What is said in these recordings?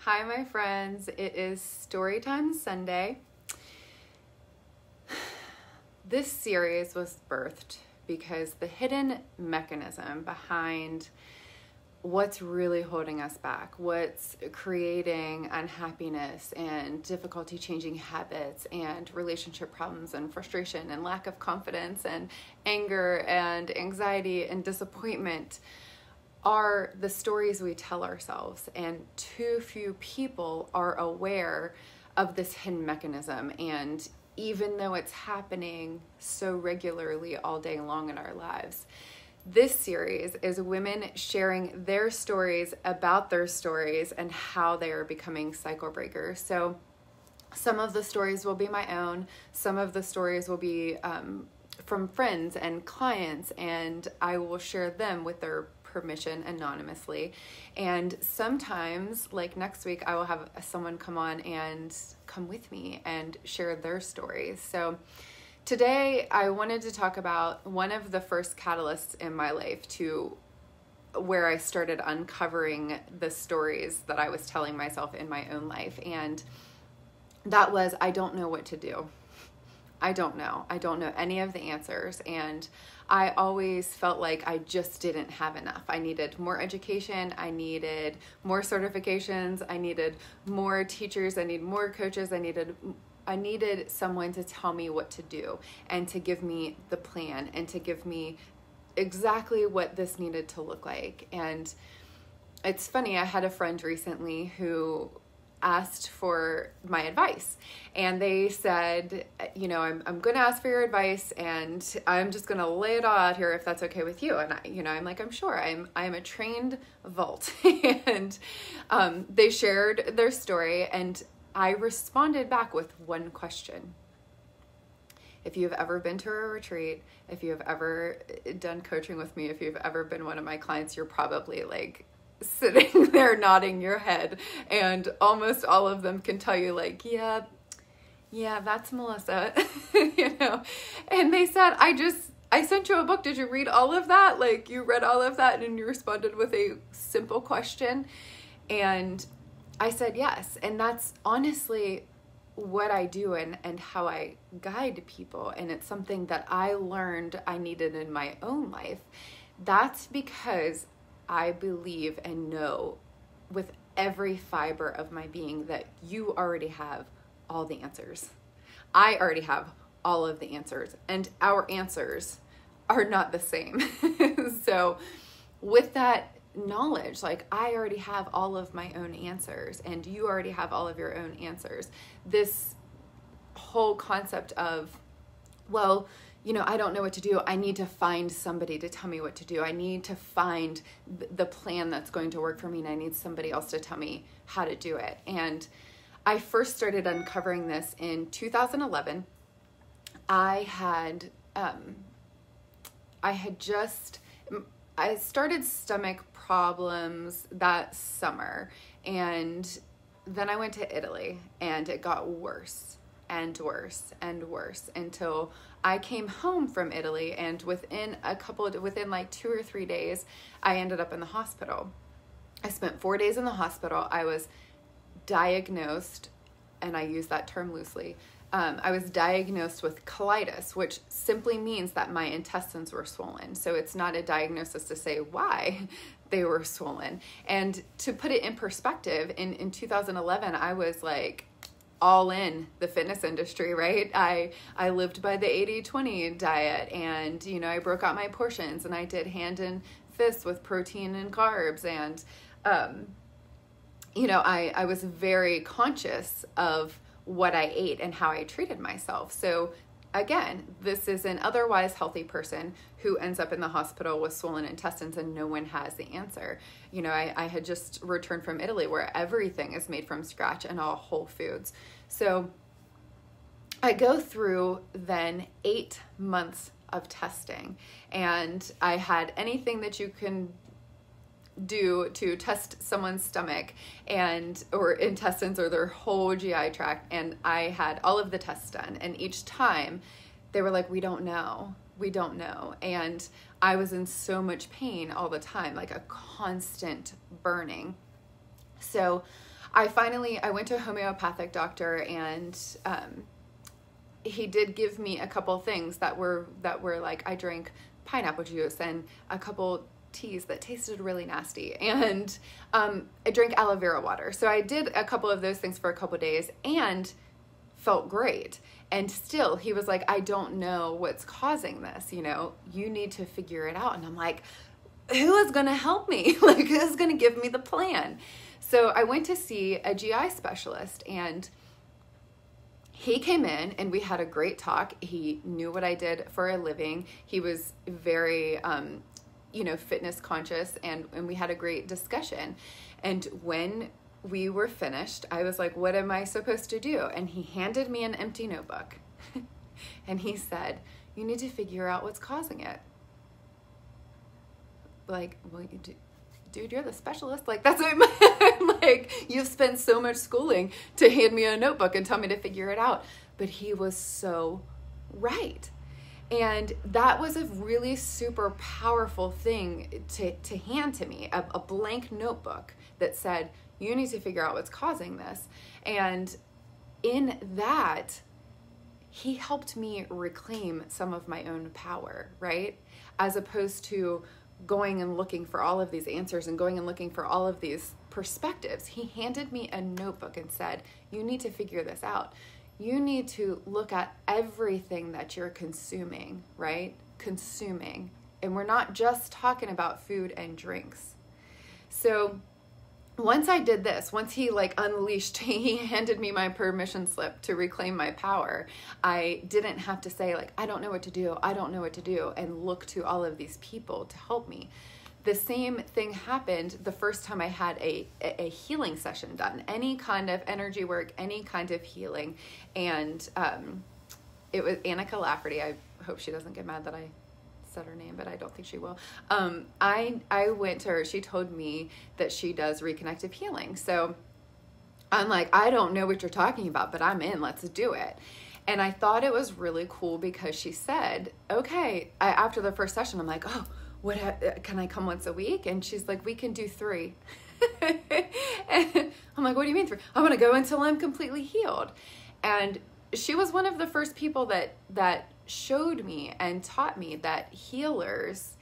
Hi, my friends. It is Storytime Sunday. This series was birthed because the hidden mechanism behind what's really holding us back, what's creating unhappiness and difficulty changing habits and relationship problems and frustration and lack of confidence and anger and anxiety and disappointment are the stories we tell ourselves, and too few people are aware of this hidden mechanism. And even though it's happening so regularly all day long in our lives, this series is women sharing their stories about their stories and how they are becoming cycle breakers. So some of the stories will be my own, some of the stories will be from friends and clients, and I will share them with their permission anonymously. And sometimes, like next week, I will have someone come on and come with me and share their stories. So today I wanted to talk about one of the first catalysts in my life to where I started uncovering the stories that I was telling myself in my own life. And that was, I don't know what to do. I don't know any of the answers. And I always felt like I just didn't have enough. I needed more education. I needed more certifications. I needed more teachers. I need more coaches. I needed someone to tell me what to do and to give me the plan and to give me exactly what this needed to look like. And it's funny, I had a friend recently who asked for my advice, and they said, you know, I'm going to ask for your advice, and I'm just going to lay it all out here if that's okay with you. And I'm like, I'm sure. I'm a trained vault. And they shared their story, and I responded back with one question. If you've ever been to a retreat, if you have ever done coaching with me, if you've ever been one of my clients, you're probably like sitting there nodding your head, and almost all of them can tell you like, yeah, that's Melissa, you know. And they said, I sent you a book. Did you read all of that? Like, you read all of that and you responded with a simple question. And I said, yes. And that's honestly what I do and how I guide people. And it's something that I learned I needed in my own life. That's because I believe and know with every fiber of my being that you already have all the answers. I already have all of the answers, and our answers are not the same. So with that knowledge, like, I already have all of my own answers, and you already have all of your own answers. This whole concept of, well, you know, I don't know what to do. I need to find somebody to tell me what to do. I need to find the plan that's going to work for me, and I need somebody else to tell me how to do it. And I first started uncovering this in 2011. I started stomach problems that summer, and then I went to Italy, and it got worse and worse and worse until I came home from Italy, and within like 2 or 3 days, I ended up in the hospital. I spent 4 days in the hospital. I was diagnosed, and I use that term loosely, I was diagnosed with colitis, which simply means that my intestines were swollen. So it's not a diagnosis to say why they were swollen. And to put it in perspective, in 2011, I was like all in the fitness industry, right? I lived by the 80-20 diet, and, you know, I broke out my portions, and I did hand and fist with protein and carbs. And, you know, I was very conscious of what I ate and how I treated myself. So again, this is an otherwise healthy person who ends up in the hospital with swollen intestines, and no one has the answer. You know, I had just returned from Italy, where everything is made from scratch and all whole foods. So I go through then 8 months of testing, and I had anything that you can do to test someone's stomach or intestines or their whole GI tract. And I had all of the tests done, and each time they were like, we don't know. And I was in so much pain all the time, like a constant burning. So I went to a homeopathic doctor, and he did give me a couple things that were like, I drank pineapple juice and a couple teas that tasted really nasty, and I drank aloe vera water. So I did a couple of those things for a couple days and felt great. And still, he was like, I don't know what's causing this. You need to figure it out. And I'm like, who is going to help me? Like, who's going to give me the plan? So I went to see a GI specialist, and he came in and we had a great talk. He knew what I did for a living. He was very, fitness conscious, and we had a great discussion. And when we were finished, I was like, what am I supposed to do? And he handed me an empty notebook and he said, you need to figure out what's causing it. Like, well, dude, you're the specialist. Like, that's what I'm like, you've spent so much schooling to hand me a notebook and tell me to figure it out. But he was so right. And that was a really super powerful thing to hand to me, a blank notebook that said, you need to figure out what's causing this. And in that, he helped me reclaim some of my own power, right? As opposed to going and looking for all of these answers and going and looking for all of these perspectives. He handed me a notebook and said, you need to figure this out. You need to look at everything that you're consuming, right? Consuming. And we're not just talking about food and drinks. So once I did this, once he unleashed, he handed me my permission slip to reclaim my power. I didn't have to say I don't know what to do. I don't know what to do, and look to all of these people to help me. The same thing happened the first time I had a healing session done, any kind of energy work, any kind of healing. And it was Annika Lafferty. I hope she doesn't get mad that I said her name, but I don't think she will. I went to her. She told me that she does reconnective healing. So I'm like, I don't know what you're talking about, but I'm in. Let's do it. And I thought it was really cool because she said, okay, after the first session, I'm like, oh, can I come once a week? And she's like, we can do 3. And I'm like, what do you mean 3? I want to go until I'm completely healed. And she was one of the first people that showed me and taught me that healers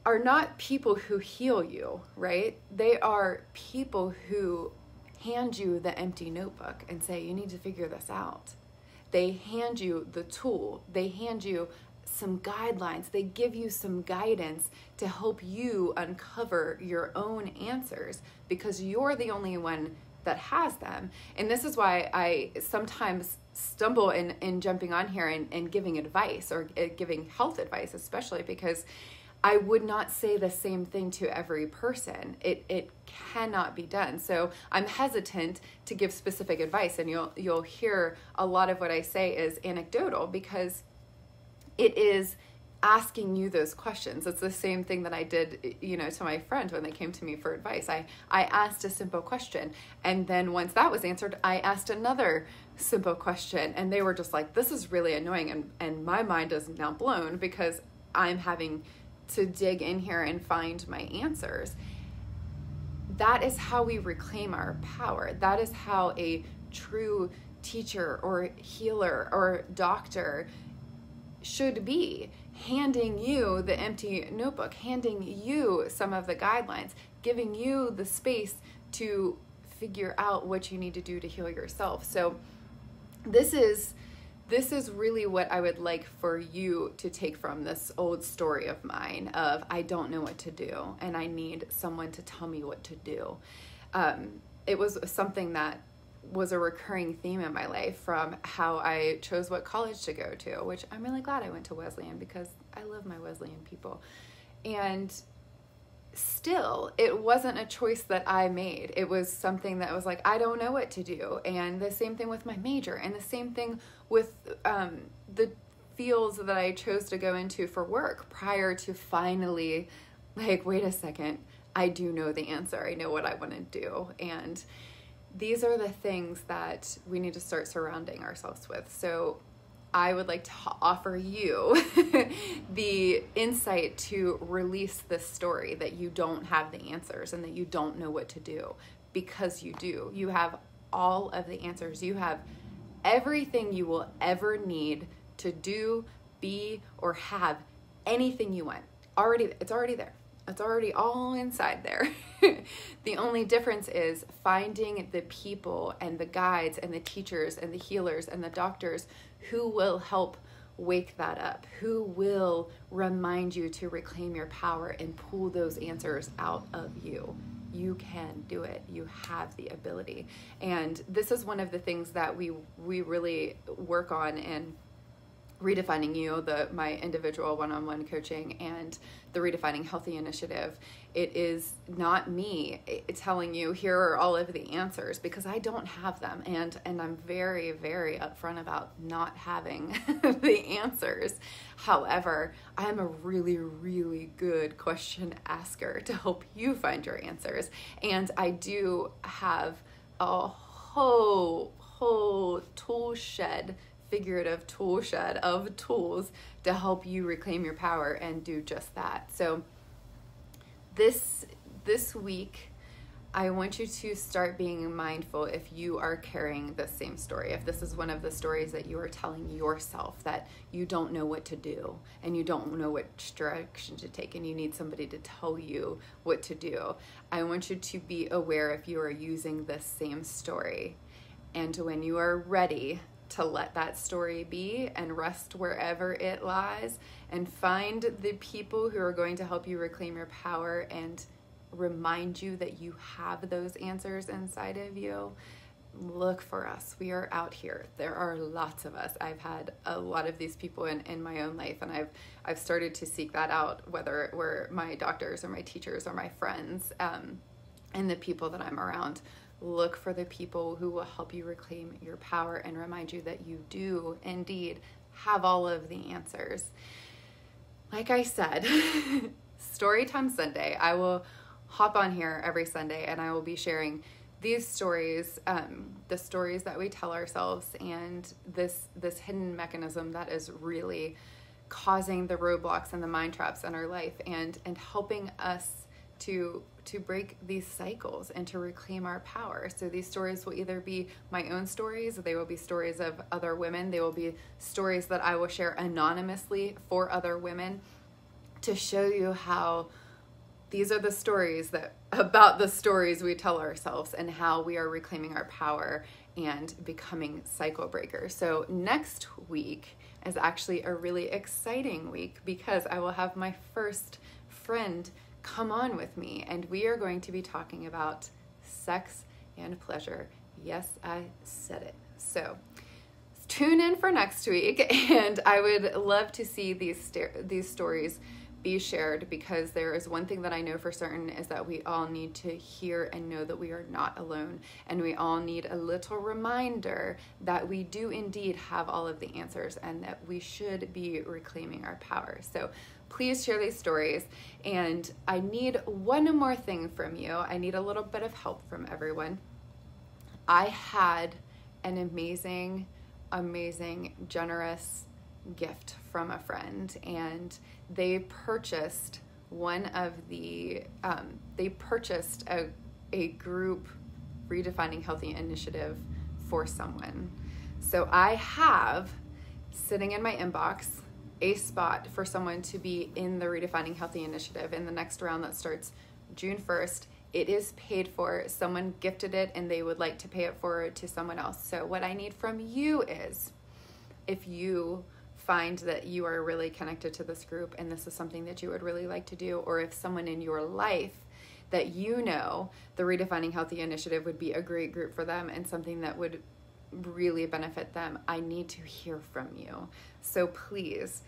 are not people who heal you, right? They are people who hand you the empty notebook and say, you need to figure this out. They hand you the tool. They hand you some guidelines. They give you some guidance to help you uncover your own answers, because you're the only one that has them. And this is why I sometimes stumble in jumping on here and giving advice, or giving health advice, especially because I would not say the same thing to every person. It cannot be done. So I'm hesitant to give specific advice, and you'll hear a lot of what I say is anecdotal, because it is asking you those questions. It's the same thing that I did, to my friend when they came to me for advice. I asked a simple question, and then once that was answered, I asked another simple question, and they were just like, this is really annoying, and my mind is now blown because I'm having to dig in here and find my answers. That is how we reclaim our power. That is how a true teacher or healer or doctor should be, handing you the empty notebook, handing you some of the guidelines, giving you the space to figure out what you need to do to heal yourself. So this is really what I would like for you to take from this old story of mine of, I don't know what to do and I need someone to tell me what to do. It was something that was a recurring theme in my life, from how I chose what college to go to, which I'm really glad I went to Wesleyan because I love my Wesleyan people. And still, it wasn't a choice that I made. It was something that was like, I don't know what to do. And the same thing with my major, and the same thing with the fields that I chose to go into for work prior to finally wait a second, I do know the answer. I know what I want to do. And these are the things that we need to start surrounding ourselves with. So I would like to offer you the insight to release this story that you don't have the answers and that you don't know what to do. because you do. You have all of the answers. You have everything you will ever need to do, be, or have anything you want. It's already there. It's already all inside there. The only difference is finding the people and the guides and the teachers and the healers and the doctors who will help wake that up, who will remind you to reclaim your power and pull those answers out of you. You can do it. You have the ability. And this is one of the things that we really work on in Redefining You, my individual one-on-one coaching, and the Redefining Healthy initiative. It is not me telling you here are all of the answers, because I don't have them, and I'm very, very upfront about not having the answers. However, I'm a really, really good question asker to help you find your answers, and I do have a whole figurative tool shed of tools to help you reclaim your power and do just that. So this week, I want you to start being mindful if you are carrying the same story, if this is one of the stories that you are telling yourself, that you don't know what to do and you don't know which direction to take and you need somebody to tell you what to do. I want you to be aware if you are using this same story, and when you are ready to let that story be and rest wherever it lies, and find the people who are going to help you reclaim your power and remind you that you have those answers inside of you. Look for us. We are out here. There are lots of us. I've had a lot of these people in my own life, and I've started to seek that out, whether it were my doctors or my teachers or my friends, and the people that I'm around. Look for the people who will help you reclaim your power and remind you that you do indeed have all of the answers. Like I said, Storytime Sunday, I will hop on here every Sunday and I will be sharing these stories, the stories that we tell ourselves, and this hidden mechanism that is really causing the roadblocks and the mind traps in our life, and helping us to break these cycles and to reclaim our power. So these stories will either be my own stories, they will be stories of other women, they will be stories that I will share anonymously for other women, to show you how these are the stories about the stories we tell ourselves, and how we are reclaiming our power and becoming cycle breakers. So next week is actually a really exciting week, because I will have my first friend come on with me, and we are going to be talking about sex and pleasure. Yes, I said it. So tune in for next week, and I would love to see these stories be shared, because there is one thing that I know for certain, is that we all need to hear and know that we are not alone, and we all need a little reminder that we do indeed have all of the answers, and that we should be reclaiming our power. So please share these stories, and I need one more thing from you. I need a little bit of help from everyone. I had an amazing, generous gift from a friend, and they purchased a group Redefining Healthy initiative for someone. So I have sitting in my inbox a spot for someone to be in the Redefining Healthy initiative in the next round that starts June 1st. It is paid for. Someone gifted it and they would like to pay it forward to someone else. So what I need from you is, if you find that you are really connected to this group and this is something that you would really like to do, or if someone in your life that you know the Redefining Healthy initiative would be a great group for them and something that would really benefit them, I need to hear from you. So please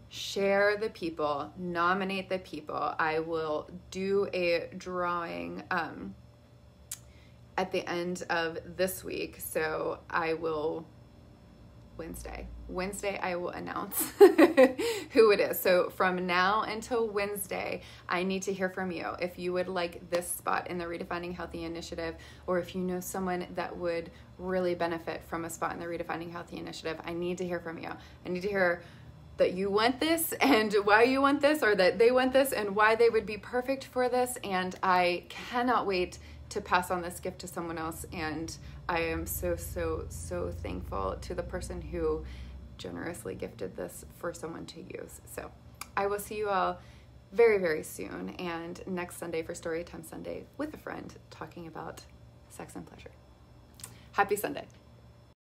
share the people, nominate the people. I will do a drawing at the end of this week. So I will Wednesday I will announce who it is. So from now until Wednesday, I need to hear from you. If you would like this spot in the Redefining Healthy initiative, or if you know someone that would really benefit from a spot in the Redefining Healthy initiative, I need to hear from you. I need to hear that you want this and why you want this, or that they want this and why they would be perfect for this. And I cannot wait to pass on this gift to someone else. And I am so, so, so thankful to the person who generously gifted this for someone to use. So I will see you all very, very soon, and next Sunday for Storytime Sunday with a friend talking about sex and pleasure. Happy Sunday.